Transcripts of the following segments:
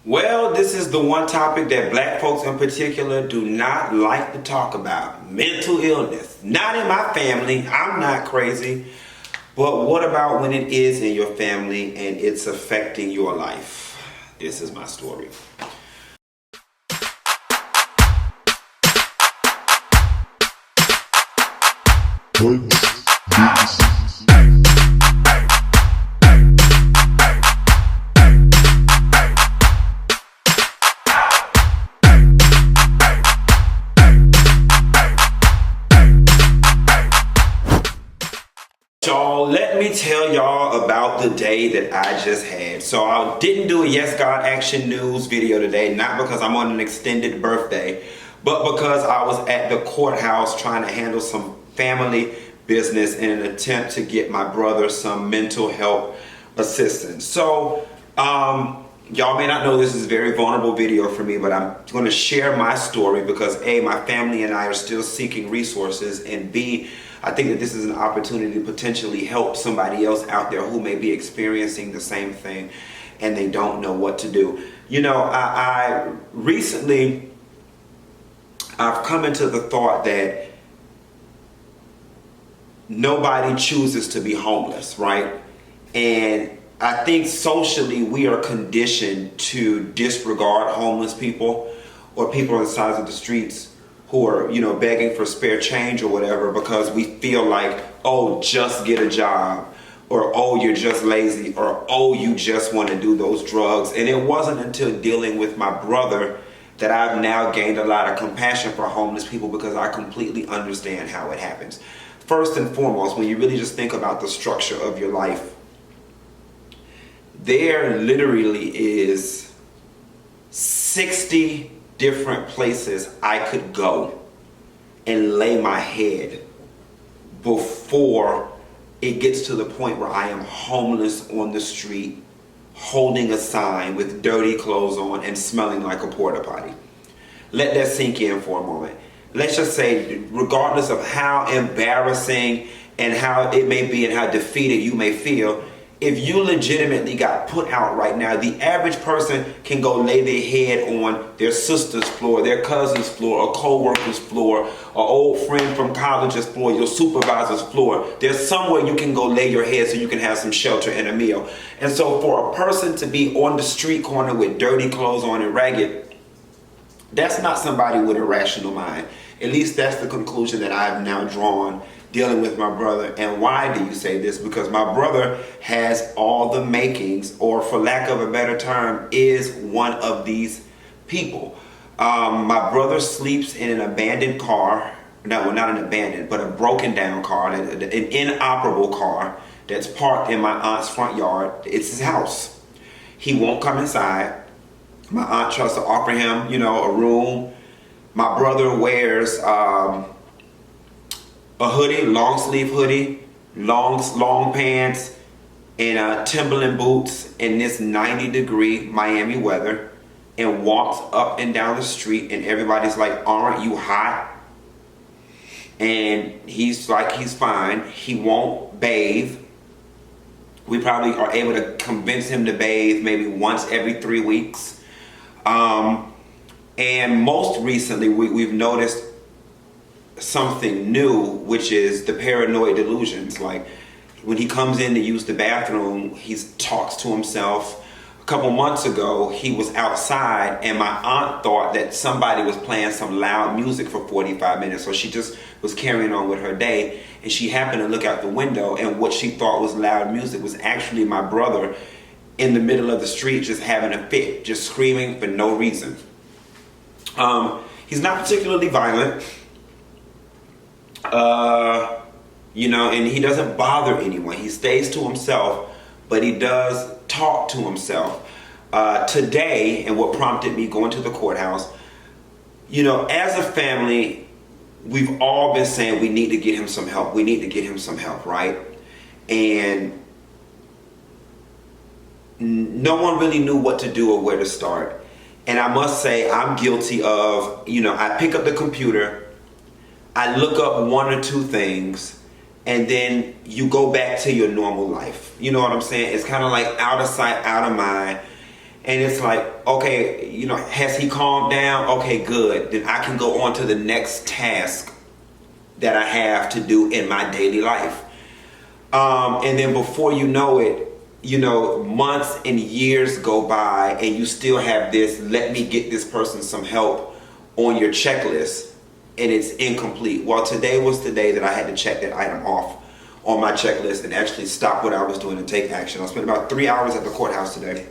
Well, this is the one topic that black folks in particular do not like to talk about. Mental illness. Not in my family. I'm not crazy. But what about when it is in your family and it's affecting your life? This is my story. Y'all, let me tell y'all about the day that I just had. So I didn't do a Yes God Action News video today, not because I'm on an extended birthday, but because I was at the courthouse trying to handle some family business in an attempt to get my brother some mental health assistance. So, y'all may not know this is a very vulnerable video for me, but I'm going to share my story because A, my family and I are still seeking resources, and B, I think that this is an opportunity to potentially help somebody else out there who may be experiencing the same thing and they don't know what to do. You know, I recently, I've come into the thought that nobody chooses to be homeless, right? And I think socially we are conditioned to disregard homeless people or people on the sides of the streets who are, you know, begging for spare change or whatever because we feel like, oh, just get a job, or oh, you're just lazy, or oh, you just want to do those drugs. And it wasn't until dealing with my brother that I've now gained a lot of compassion for homeless people because I completely understand how it happens. First and foremost, when you really just think about the structure of your life, there literally is 60 different places I could go and lay my head before it gets to the point where I am homeless on the street, holding a sign with dirty clothes on and smelling like a porta potty. Let that sink in for a moment. Let's just say, regardless of how embarrassing and how it may be and how defeated you may feel, if you legitimately got put out right now, the average person can go lay their head on their sister's floor, their cousin's floor, a co-worker's floor, an old friend from college's floor, your supervisor's floor. There's somewhere you can go lay your head so you can have some shelter and a meal. And so for a person to be on the street corner with dirty clothes on and ragged, that's not somebody with a rational mind. At least that's the conclusion that I've now drawn dealing with my brother. And why do you say this? Because my brother has all the makings, or for lack of a better term, is one of these people. My brother sleeps in an abandoned car. No, well, not an abandoned, but a broken down car, an inoperable car that's parked in my aunt's front yard. It's his house. He won't come inside. My aunt tries to offer him, you know, a room. My brother wears a hoodie, long sleeve hoodie, long pants, and Timberland boots in this 90-degree Miami weather, and walks up and down the street, and everybody's like, aren't you hot? And he's like, he's fine. He won't bathe. We probably are able to convince him to bathe maybe once every 3 weeks. And most recently, we've noticed something new, which is the paranoid delusions. Like when he comes in to use the bathroom, he talks to himself. A couple months ago, he was outside and my aunt thought that somebody was playing some loud music for 45 minutes. So she just was carrying on with her day, and she happened to look out the window, and what she thought was loud music was actually my brother in the middle of the street just having a fit, just screaming for no reason. He's not particularly violent. You know, and he doesn't bother anyone. He stays to himself, but he does talk to himself. Today, and what prompted me going to the courthouse, you know, as a family, we've all been saying we need to get him some help. We need to get him some help, right? And no one really knew what to do or where to start. And I must say, I'm guilty of, you know, I pick up the computer, I look up one or two things, and then you go back to your normal life. You know what I'm saying? It's kind of like out of sight, out of mind. And it's like, okay, you know, has he calmed down? Okay, good. Then I can go on to the next task that I have to do in my daily life. And then before you know it, you know, months and years go by and you still have this, let me get this person some help on your checklist, and it's incomplete. Well, today was the day that I had to check that item off on my checklist and actually stop what I was doing and take action. I spent about 3 hours at the courthouse today.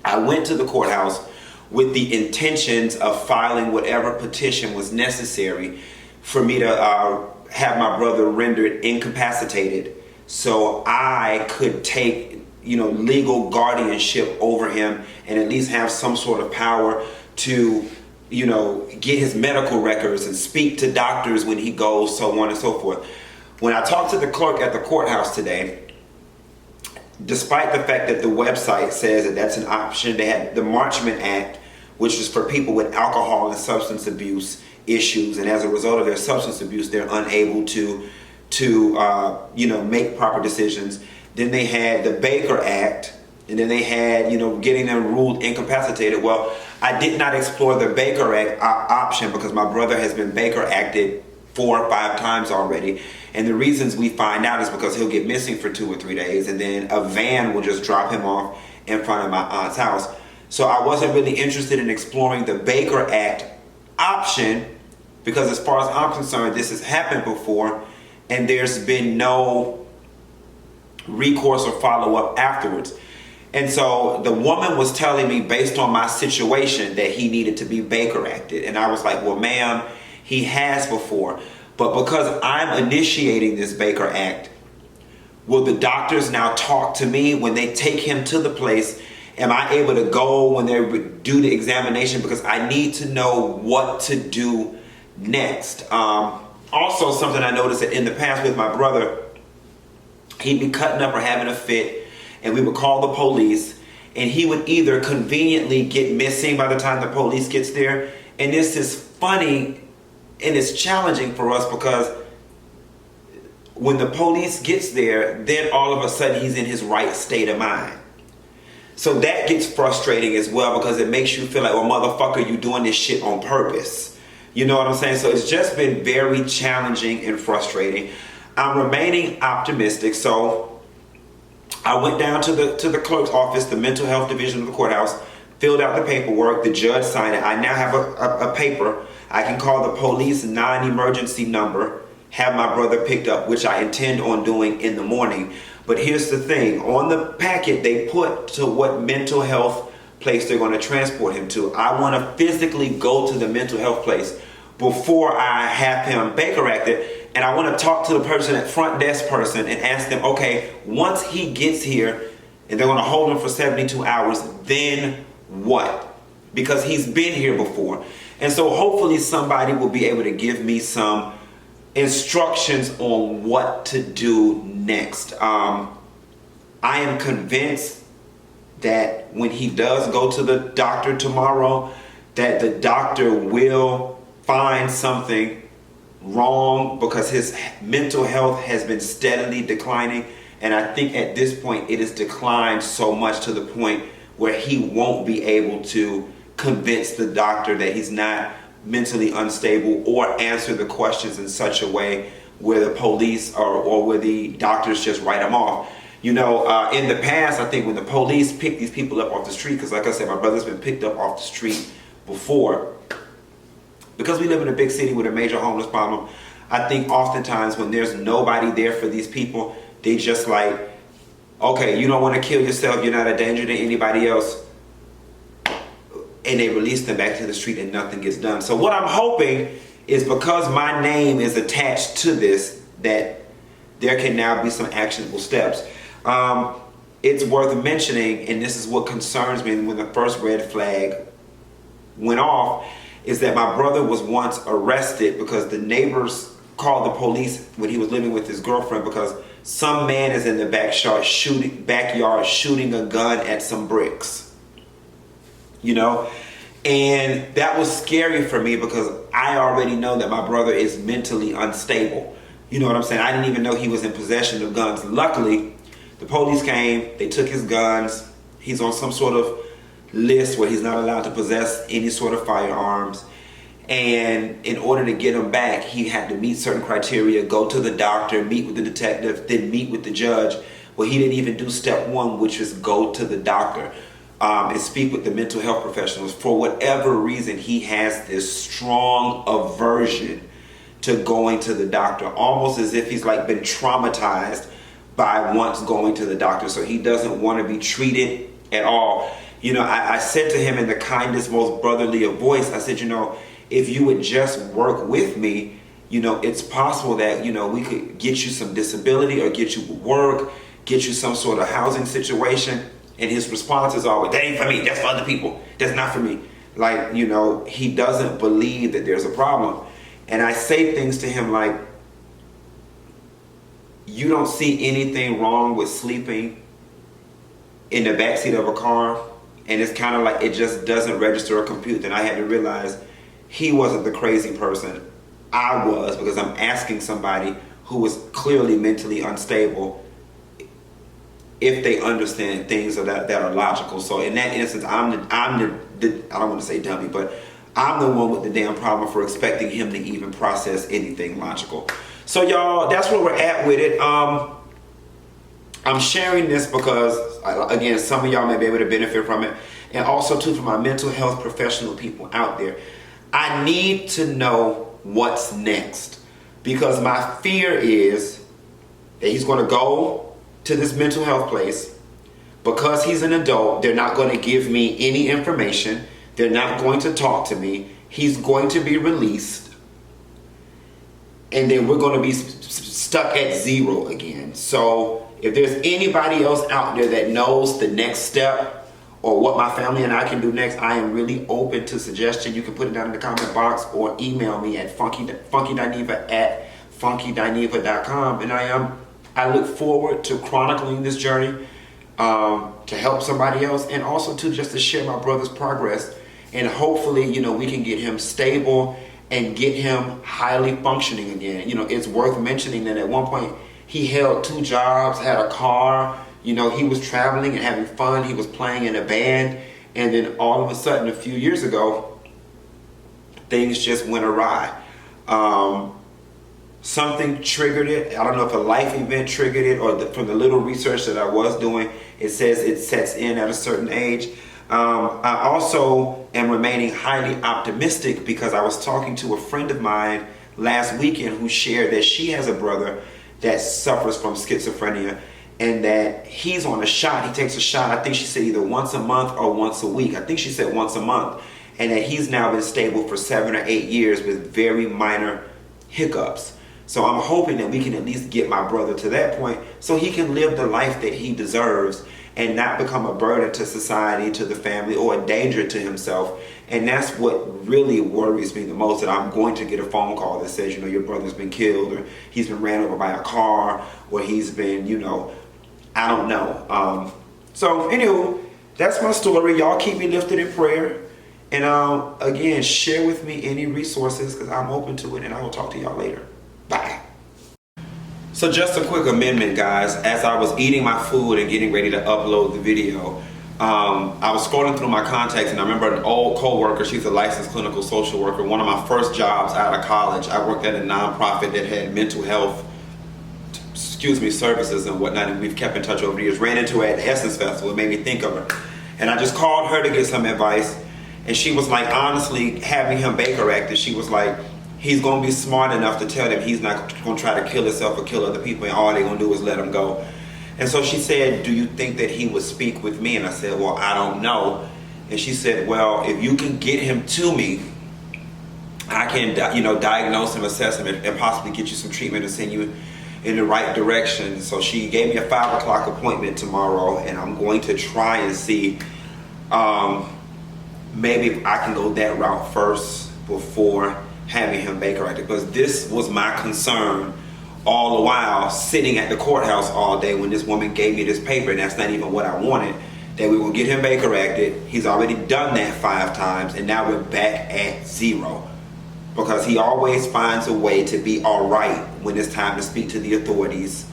I went to the courthouse with the intentions of filing whatever petition was necessary for me to have my brother rendered incapacitated so I could take, you know, legal guardianship over him and at least have some sort of power to, you know, get his medical records and speak to doctors when he goes, so on and so forth. When I talked to the clerk at the courthouse today, despite the fact that the website says that that's an option, they had the Marchman Act, which is for people with alcohol and substance abuse issues, and as a result of their substance abuse, they're unable to you know, make proper decisions. Then they had the Baker Act, and then they had, you know, getting them ruled incapacitated. Well, I did not explore the Baker Act option because my brother has been Baker Acted 4 or 5 times already. And the reasons we find out is because he'll get missing for 2 or 3 days, and then a van will just drop him off in front of my aunt's house. So I wasn't really interested in exploring the Baker Act option because as far as I'm concerned, this has happened before and there's been no recourse or follow-up afterwards. And so the woman was telling me based on my situation that he needed to be Baker Acted. And I was like, well, ma'am, he has before. But because I'm initiating this Baker Act, will the doctors now talk to me when they take him to the place? Am I able to go when they do the examination? Because I need to know what to do next. Also, something I noticed that in the past with my brother, he'd be cutting up or having a fit, and we would call the police, and he would either conveniently get missing by the time the police gets there. And this is funny and it's challenging for us because when the police gets there, then all of a sudden he's in his right state of mind. So that gets frustrating as well because it makes you feel like, well, motherfucker, you doing this shit on purpose. You know what I'm saying? So it's just been very challenging and frustrating. I'm remaining optimistic. So I went down to the clerk's office, the mental health division of the courthouse, filled out the paperwork, the judge signed it. I now have a paper. I can call the police non-emergency number, have my brother picked up, which I intend on doing in the morning. But here's the thing, on the packet they put to what mental health place they're going to transport him to. I want to physically go to the mental health place before I have him Baker Acted, and I want to talk to the person at front desk person and ask them, okay, once he gets here and they're going to hold him for 72 hours, then what? Because he's been here before. And so hopefully somebody will be able to give me some instructions on what to do next. I am convinced that when he does go to the doctor tomorrow, that the doctor will find something wrong because his mental health has been steadily declining. And I think at this point it has declined so much to the point where he won't be able to convince the doctor that he's not mentally unstable or answer the questions in such a way where the police or where the doctors just write him off. You know, in the past, I think when the police pick these people up off the street, because like I said, my brother's been picked up off the street before. Because we live in a big city with a major homeless problem, I think oftentimes when there's nobody there for these people, they just like, okay, you don't want to kill yourself, you're not a danger to anybody else. And they release them back to the street and nothing gets done. So what I'm hoping is because my name is attached to this, that there can now be some actionable steps. It's worth mentioning, and this is what concerns me when the first red flag went off, is that my brother was once arrested because the neighbors called the police when he was living with his girlfriend because some man is in the backyard shooting a gun at some bricks. You know? And that was scary for me because I already know that my brother is mentally unstable. You know what I'm saying? I didn't even know he was in possession of guns. Luckily, the police came, they took his guns. He's on some sort of list where he's not allowed to possess any sort of firearms. And in order to get him back, he had to meet certain criteria, go to the doctor, meet with the detective, then meet with the judge. Well, he didn't even do step one, which is go to the doctor and speak with the mental health professionals. For whatever reason, he has this strong aversion to going to the doctor, almost as if he's like been traumatized by once going to the doctor. So he doesn't want to be treated at all. You know, I said to him in the kindest, most brotherly of voice, I said, you know, if you would just work with me, you know, it's possible that, you know, we could get you some disability or get you work, get you some sort of housing situation. And his response is always, that ain't for me, that's for other people, that's not for me. Like, you know, he doesn't believe that there's a problem. And I say things to him like, you don't see anything wrong with sleeping in the backseat of a car. And it's kind of like it just doesn't register or compute. Then I had to realize he wasn't the crazy person. I was, because I'm asking somebody who was clearly mentally unstable if they understand things that are logical. So in that instance, I'm the I don't want to say dummy, but I'm the one with the damn problem for expecting him to even process anything logical. So y'all, that's where we're at with it. I'm sharing this because, again, some of y'all may be able to benefit from it. And also, too, for my mental health professional people out there. I need to know what's next. Because my fear is that he's going to go to this mental health place. Because he's an adult, they're not going to give me any information. They're not going to talk to me. He's going to be released. And then we're going to be stuck at zero again. So if there's anybody else out there that knows the next step or what my family and I can do next, I am really open to suggestion. You can put it down in the comment box or email me at funkydineva@funkydineva.com. And I look forward to chronicling this journey to help somebody else, and also to just to share my brother's progress. And hopefully, you know, we can get him stable and get him highly functioning again. You know, it's worth mentioning that at one point he held 2 jobs, had a car, you know, he was traveling and having fun, he was playing in a band, and then all of a sudden a few years ago, things just went awry. Something triggered it. I don't know if a life event triggered it, or from the little research that I was doing, it says it sets in at a certain age. I also am remaining highly optimistic because I was talking to a friend of mine last weekend who shared that she has a brother that suffers from schizophrenia, and that he's on a shot. He takes a shot, I think she said either once a month or once a week. I think she said once a month. And that he's now been stable for 7 or 8 years with very minor hiccups. So I'm hoping that we can at least get my brother to that point so he can live the life that he deserves and not become a burden to society, to the family, or a danger to himself. And that's what really worries me the most, that I'm going to get a phone call that says, you know, your brother's been killed, or he's been ran over by a car, or he's been, you know, I don't know. So anywho, that's my story. Y'all keep me lifted in prayer. And again, share with me any resources, because I'm open to it, and I will talk to y'all later. Bye. So just a quick amendment, guys. As I was eating my food and getting ready to upload the video, I was scrolling through my contacts, and I remember an old co-worker. She's a licensed clinical social worker. One of my first jobs out of college, I worked at a nonprofit that had mental health services and whatnot, and we've kept in touch over the years. Ran into her at the Essence Festival. It made me think of her. And I just called her to get some advice, and she was like, honestly, having him Baker acted, she was like, he's going to be smart enough to tell them he's not going to try to kill himself or kill other people, and all they're going to do is let him go. And so she said, do you think that he would speak with me? And I said, well, I don't know. And she said, well, if you can get him to me, I can, you know, diagnose him, assess him, and possibly get you some treatment and send you in the right direction. So she gave me a 5 o'clock appointment tomorrow, and I'm going to try and see maybe if I can go that route first before having him Baker acted, because this was my concern all the while, sitting at the courthouse all day when this woman gave me this paper, and that's not even what I wanted, that we will get him Baker acted. He's already done that 5 times, and now we're back at 0, because he always finds a way to be all right when it's time to speak to the authorities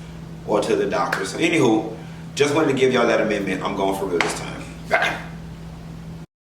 or to the doctor. So anywho, just wanted to give y'all that amendment. I'm going for real this time. Bye.